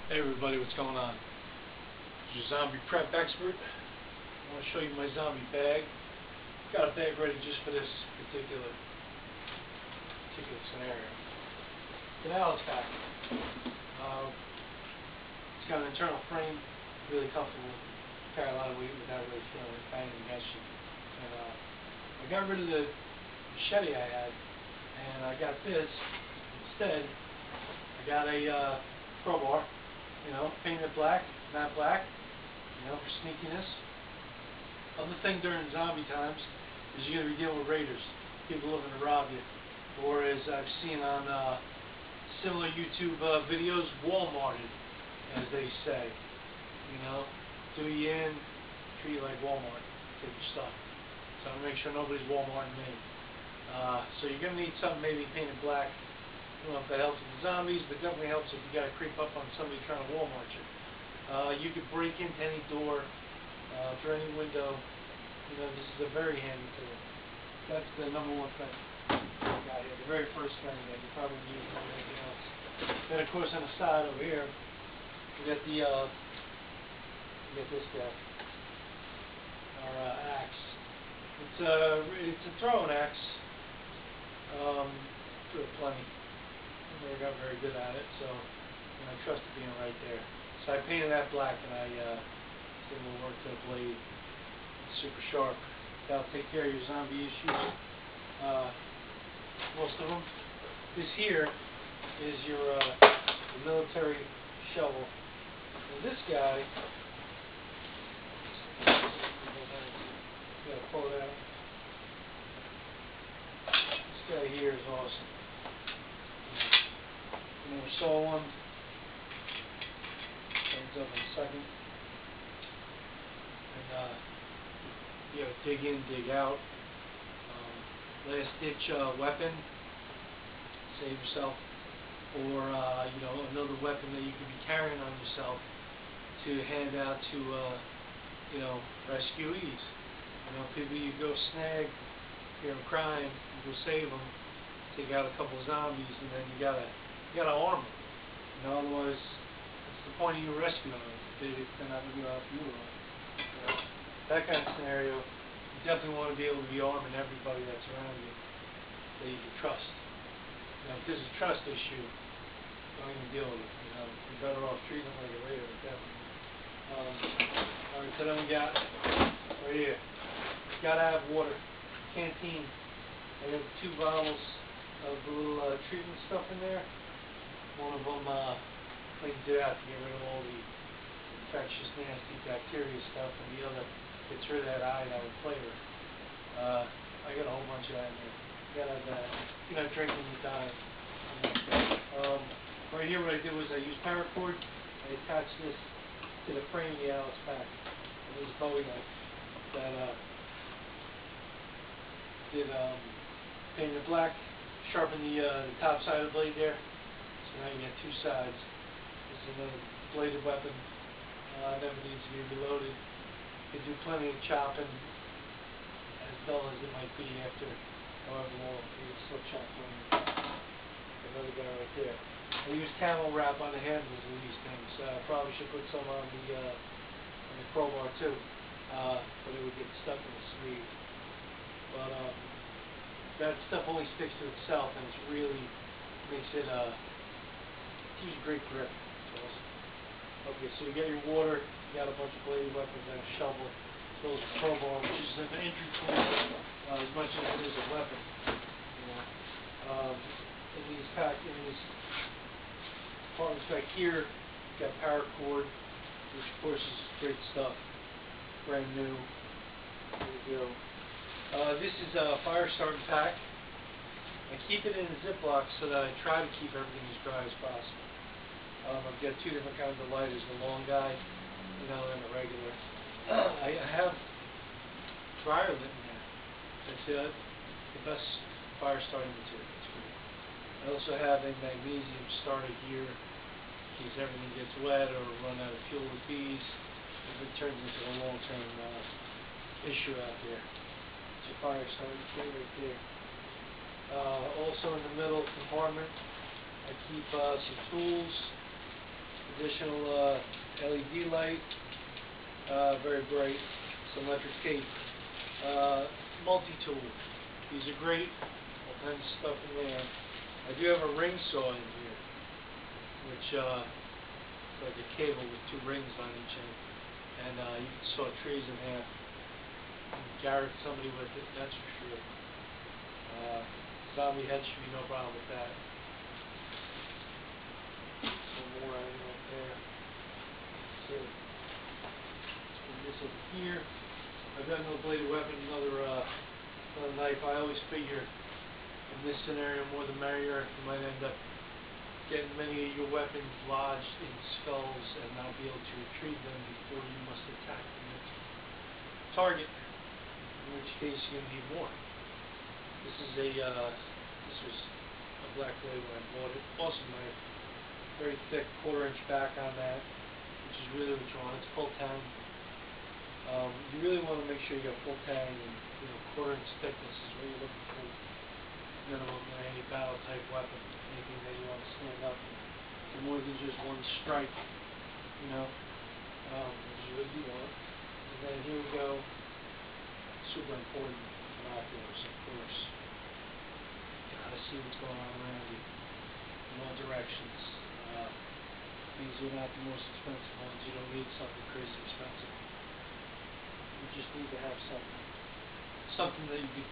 Hey everybody, what's going on? This is your zombie prep expert. I want to show you my zombie bag. Got a bag ready just for this particular scenario. The Alice pack. It's got an internal frame, really comfortable. Carry a lot of weight without really feeling it banging against you. And I got rid of the machete I had, and I got this instead. I got a crowbar. Painted black, not black, for sneakiness. Other thing during zombie times is you're going to be dealing with raiders, people looking to rob you, or as I've seen on similar YouTube videos, Walmarted, as they say. Do you in, treat you like Walmart, take your stuff. So I'm going to make sure nobody's Walmarting me. So you're going to need something maybe painted black. I don't know if that helps with the zombies, but definitely helps if you got to creep up on somebody trying to Walmart you. You could break into any door, through any window. This is a very handy tool. That's the number one thing I got here, the very first thing that you probably need more than anything else. Then of course on the side over here, you got the this guy, our axe. It's a throwing axe. Do it plenty. I never got very good at it, so I trust it being right there. So I painted that black, and I did a little work to the blade. It's super sharp. That'll take care of your zombie issues. Most of them. This here is your military shovel. And this guy, you gotta pull it out. This guy here is awesome. I never saw one. Comes up in a second. And dig in, dig out. Last ditch weapon. Save yourself. Or another weapon that you could be carrying on yourself to hand out to rescuees. People you go snag, hear them crying, you go save them, take out a couple of zombies, and then you gotta arm them. Otherwise, what's the point of you rescuing them if they're not going to go after you? That kind of scenario, you definitely want to be able to be arming everybody that's around you that you can trust. If there's a trust issue, don't even deal with it. You're better off treating them like a raider, definitely. Alright, so then we got right here. Gotta have water. Canteen. I have 2 bottles of the little treatment stuff in there. One of them cleans it out to get rid of all the infectious, nasty bacteria stuff, and the other gets rid of that iodine flavor. I got a whole bunch of that in there. You gotta have that. You're not drinking, you die. Right here, what I did was I used paracord. I attached this to the frame of the Alice pack. And this is Bowie knife that painted black, sharpen the top side of the blade there. So now you got 2 sides. This is another bladed weapon. Never needs to be reloaded. You can do plenty of chopping, as dull as it might be after however long. You can still chop plenty. Another guy right there. I use camel wrap on the handles of these things. Probably should put some on the crowbar too, but it would get stuck in the sleeve. But that stuff only sticks to itself, and it's really makes it gives you great grip. Okay, so you got your water, you got a bunch of bladed weapons, and a shovel, as well as a crowbar, which is an entry tool as much as it is a weapon. In these compartments back here, you got paracord, which of course is great stuff, brand new. There you go. This is a fire starting pack. I keep it in a Ziploc so that I try to keep everything as dry as possible. I've got 2 different kinds of lighters, the long guy, and the regular. I have dryer lit in there. It's the best fire starting material. It's great. I also have a magnesium starter here in case everything gets wet or run out of fuel with bees. If it turns into a long-term issue out there. It's a fire starting kit right there. Also in the middle compartment, I keep some tools. additional LED light, very bright, some electric tape, multi-tool. These are great, all kinds of stuff in there. I do have a ring saw in here, which is like a cable with 2 rings on each end, and you can saw trees in half. Garrett somebody with it, that's for sure. Zombie head should be no problem with that. Some more iron right there. So, this over here. I've got another bladed weapon, another knife. I always figure in this scenario, more the merrier. You might end up getting many of your weapons lodged in skulls and not be able to retrieve them before you must attack the next target, in which case you're going to need more. This is this was a Black Blade when I bought it. Awesome knife. Very thick, 1/4 inch back on that, which is really what you want. It's full tang. You really want to make sure you got full tang, and 1/4 inch thickness is what you're looking for. Minimum in any battle type weapon, anything that you want to stand up for more than just one strike, which is what you want. And then here we go, super important, binoculars, of course. Gotta see what's going on around you in all directions. These are not the most expensive ones. You don't need something crazy expensive. You just need to have something that you can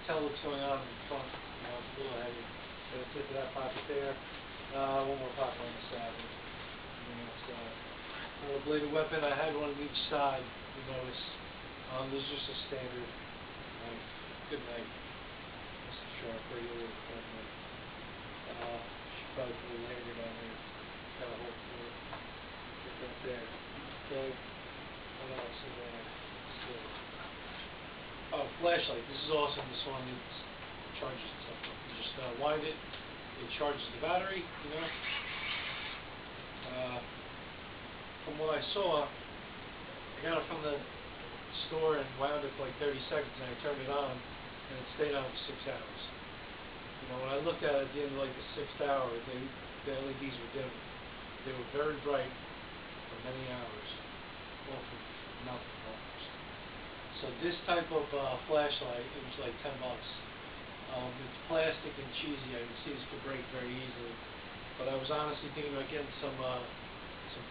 tell what's going on in front. It's a little heavy. Got a tip of that pocket there. One more pocket on the side. Another bladed weapon. I had one on each side. You notice. This is just a standard knife. Good knife. Nice and sharp. Regular front knife. Should probably put a lanyard on there. Got a hole for it. Get that there. Okay. What else in there? Oh, flashlight. This is awesome. This one needs charges and stuff. You just wind it. It charges the battery, From what I saw, I got it from the store and wound it for like 30 seconds, and I turned it on, and it stayed on for 6 hours. When I looked at it at the end of like the 6th hour, the LEDs were dim. They were very bright for many hours. All for nothing almost. So this type of flashlight, it was like $10. It's plastic and cheesy. I can see this could break very easily. But I was honestly thinking about getting some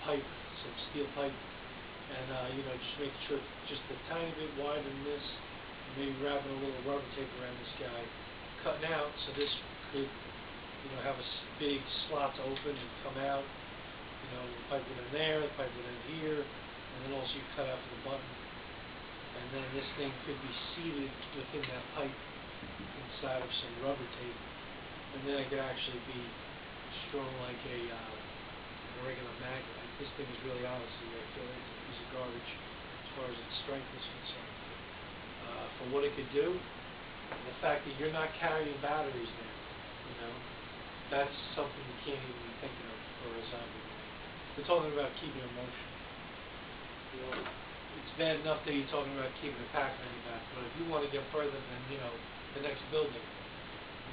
pipe, some steel pipe, and just making sure just a tiny bit wider than this, and maybe wrapping a little rubber tape around this guy, cutting out so this could have a big slot to open and come out. The pipe went in there, the pipe went in here, and then also you cut out for the button. And then this thing could be seated within that pipe inside of some rubber tape. And then it could actually be strung like a regular magnet. This thing is really, honestly, I feel like it's a piece of garbage as far as its strength is concerned. For what it could do, and the fact that you're not carrying batteries now, that's something you can't even be thinking of for a zombie. We're talking about keeping a motion. It's bad enough that you're talking about keeping a pack on your back, but if you want to get further than, the next building,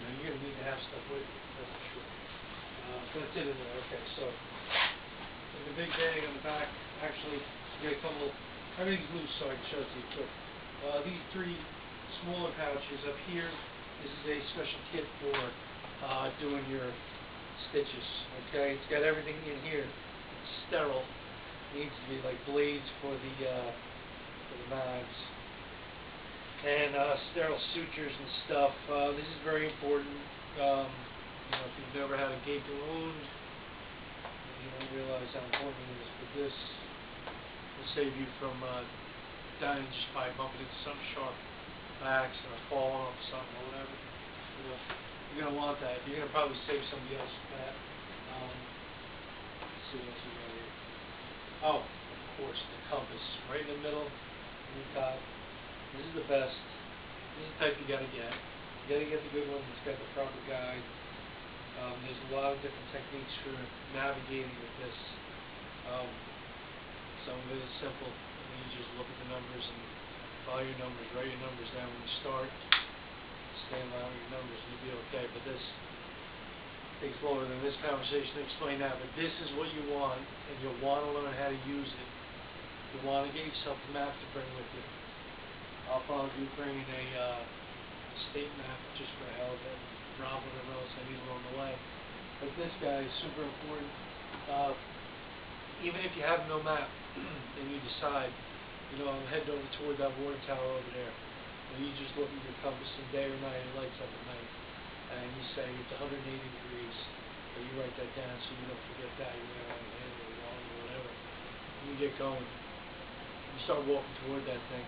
you're going to need to have stuff with you, that's for sure. That's it in there. Okay, so in the big bag on the back, actually, you got a couple, everything's loose, so I can show it to you quick. These 3 smaller pouches up here, this is a special kit for doing your stitches, okay? It's got everything in here. It's sterile. Needs to be like blades for the knives, and sterile sutures and stuff. This is very important. If you've never had a gaping wound, you don't realize how important it is. But this will save you from dying just by bumping into something sharp by accident or falling off something or whatever. You're gonna want that. You're gonna probably save somebody else from that. Let's see what else we got here. Oh, of course, the compass, right in the middle, on the top. This is the best. This is the type you gotta get. You gotta get the good one that's got the proper guide. There's a lot of different techniques for navigating with this. Some of it is simple. You just look at the numbers and follow your numbers, write your numbers down when you start. Stand by with your numbers and you'll be okay. But this takes longer than this conversation to explain that, but this is what you want, and you'll want to learn how to use it. You want to get yourself a map to bring with you. I'll probably be bringing a state map just for hell of it, draw whatever else I need along the way. But this guy is super important. Even if you have no map and you decide, I'm heading over toward that water tower over there, and you just look at your compass and day or night, it lights up at night, and you say it's 180 degrees, or you write that down so you don't forget that, you know, or whatever. And you get going. You start walking toward that thing,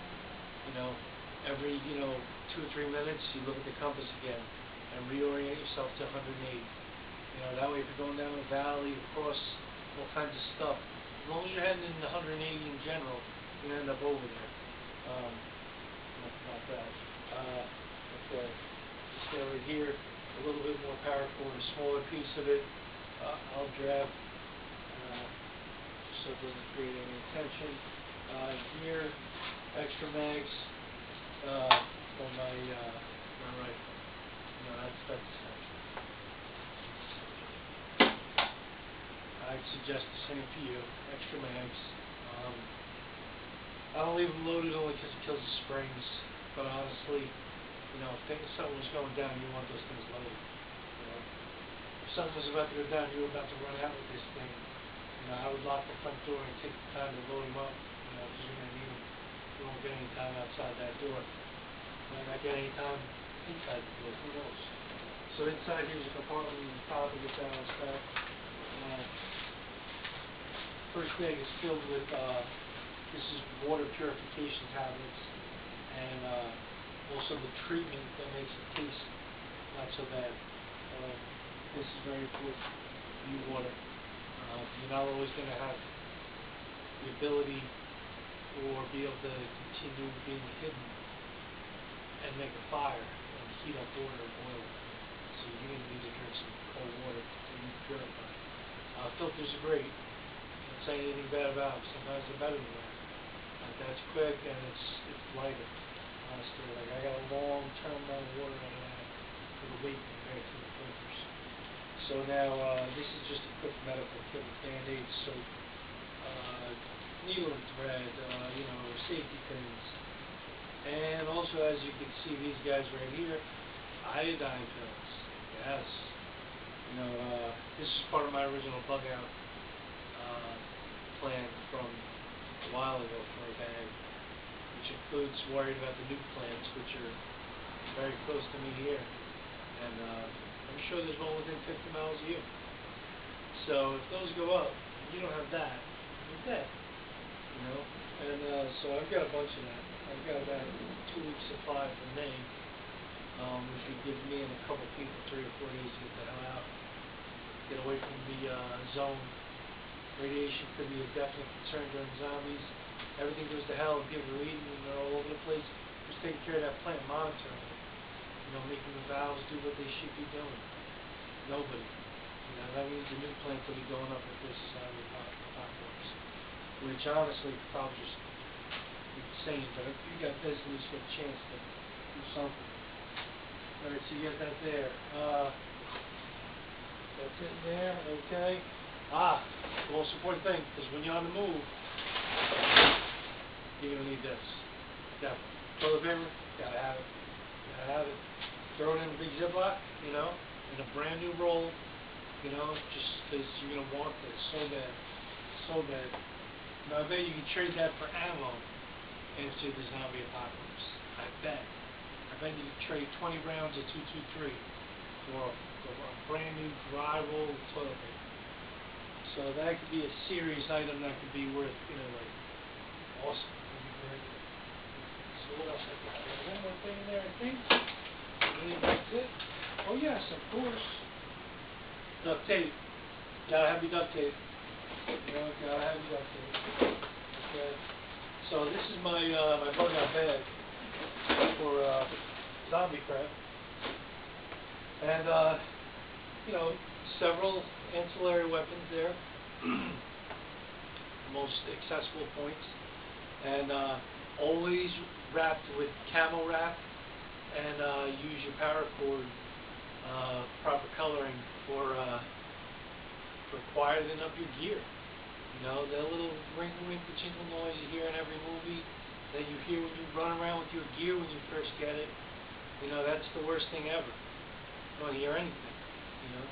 every, 2 or 3 minutes, you look at the compass again and reorient yourself to 180. That way if you're going down a valley, across all kinds of stuff, as long as you're heading in the 180 in general, you end up over there. Not bad. Okay. Just over here, a little bit more paracord, a smaller piece of it, I'll drab, so it doesn't create any tension. Here, extra mags, for my right. That's essential. I'd suggest the same for you, extra mags. I don't leave them loaded only because it kills the springs, but honestly, if something was going down, you want those things loaded. If something was about to go down, you were about to run out with this thing, I would lock the front door and take the time to load them up, because you're going to need them. You won't get any time outside that door. You might not get any time inside the door, who knows. So inside here's a compartment on the top, and get down on its back. First bag is filled with, this is water purification tablets, and also the treatment that makes it taste not so bad. This is very important. New water. You're not always going to have the ability or be able to continue being hidden and make a fire and heat up water and boil it. So you're going to need to drink some cold water to purify. Filters are great. Don't say anything bad about them. Sometimes they're better than that. That's quick and it's lighter. Honestly, I got a long-term amount of water out of that for the weight compared to the filters. So now this is just a quick medical kit with Band-Aids, soap, needle and thread, safety pins, and also, as you can see, these guys right here, iodine pills. Yes. This is part of my original bug out plan from a while ago for a bag, which includes worried about the nuke plants, which are very close to me here, and I'm sure there's one within 50 miles of you. So if those go up, and you don't have that, you're dead. And so I've got a bunch of that. I've got about 2 weeks supply for me, which would give me and a couple people 3 or 4 days to get the hell out, get away from the zone. Radiation could be a definite concern during zombies. Everything goes to hell and people are eating and they're all over the place. Just taking care of that plant, monitoring it. Making the valves do what they should be doing. Nobody. That means the new plants will be going up if this zombie apocalypse. Which honestly could probably just be insane, but if you got this, at least you have a chance to do something. Alright, so you got that there. That's it there, okay. The most important thing, because when you're on the move, you're going to need this. Definitely. Toilet paper, gotta have it. Gotta have it. Throw it in a big Ziploc, in a brand new roll, just because you're going to want this so bad. So bad. Now, I bet you can trade that for ammo into the zombie apocalypse. I bet you can trade 20 rounds of 223 for a brand new dry roll of toilet paper. So that could be a serious item that could be worth, awesome. That'd be great. So what else I got? One more thing in there, I think. I think that's it. Oh yes, of course. Duct tape. Gotta have your duct tape. Gotta have your duct tape. Okay. So this is my my bug out bag for zombie prep. And several ancillary weapons there, most accessible points, and always wrapped with camo wrap, and use your paracord proper coloring for quieting up your gear. You know, that little wrinkle, chinkle noise you hear in every movie that you hear when you run around with your gear when you first get it. You know, that's the worst thing ever. You don't hear anything, you know.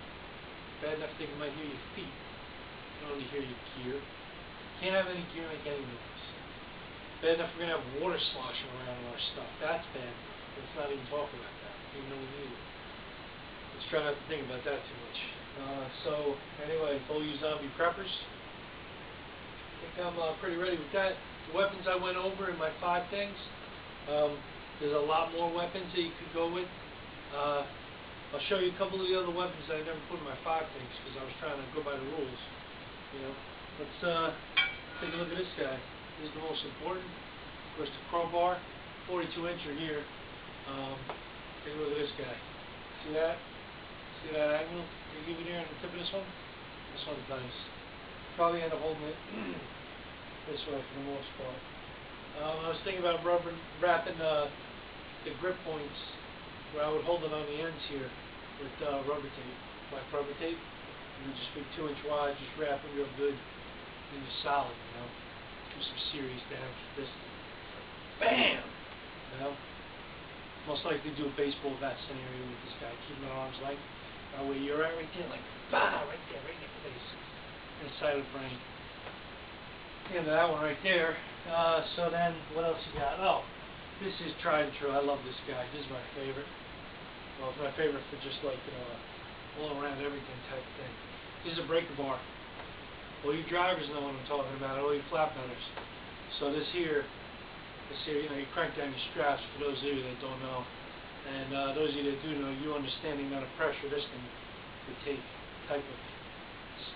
Bad enough that you might hear your feet. You don't really hear your gear. Can't have any gear make any noise. Bad enough we're going to have water sloshing around on our stuff. That's bad. Let's not even talk about that, even though we need it. Let's try not to think about that too much. So, anyway, all you zombie preppers, I think I'm pretty ready with that. The weapons I went over in my 5 things, there's a lot more weapons that you could go with. I'll show you a couple of the other weapons that I never put in my 5 things because I was trying to go by the rules. You know, let's take a look at this guy. This is the most important. Of course, the crowbar, 42-incher here. Take a look at this guy. See that? See that angle they give you there on the tip of this one? This one's nice. Probably end up holding it this way for the most part. I was thinking about wrapping the grip points where I would hold it on the ends here with rubber tape, black rubber tape. And just big 2-inch wide, just wrap it real good and just solid, you know. Do some serious damage with this. Bam! You know? Most likely do a baseball bat scenario with this guy, keep him at arm's length. Where you're at right there, like, bah, right there, right in your face. Inside of the brain. Into that one right there. So then, what else you got? Oh, this is tried and true. I love this guy. This is my favorite. Well, it's my favorite for just like, you know, all around everything type of thing. This is a breaker bar. All you drivers know what I'm talking about, all you flatbedders. So this here, you know, you crank down your straps, for those of you that don't know. And those of you that do know, you understand the amount of pressure this thing would take, type of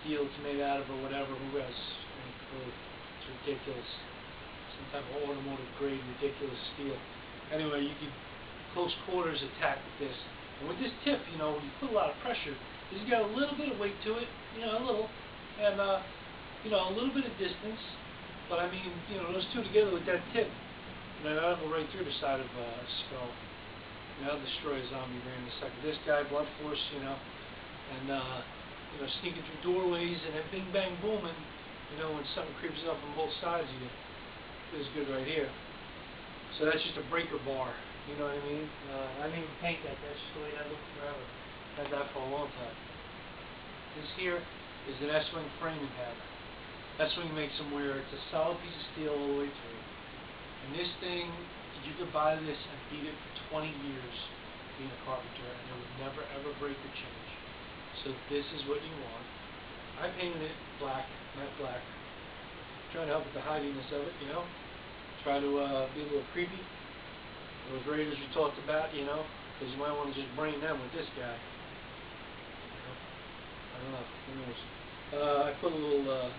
steel it's made out of or whatever. Who has any clue? It's ridiculous. Some type of automotive grade ridiculous steel. Anyway, you could close quarters attack with this. And with this tip, you know, when you put a lot of pressure, it's got a little bit of weight to it, you know, a little, and you know, a little bit of distance. But I mean, you know, those two together with that tip, you know, that'll go right through the side of a skull. You know, that'll destroy a zombie brain in a second. This guy, blunt force, you know, and you know, sneaking through doorways and then bing bang booming. You know, when something creeps up on both sides of you, feels good right here. So that's just a breaker bar. You know what I mean? I didn't even paint that. That's just the way that looked forever. Had that for a long time. This here is an S-wing framing hammer. S-wing makes them where it's a solid piece of steel all the way through. And this thing, you could buy this and beat it for 20 years being a carpenter, and it would never ever break or change. So this is what you want. I painted it black, matte black. Trying to help with the hidiness of it, you know. Try to be a little creepy. Those raiders we talked about, you know, because you might want to just brain them with this guy. You know? I don't know. Who knows? I put a little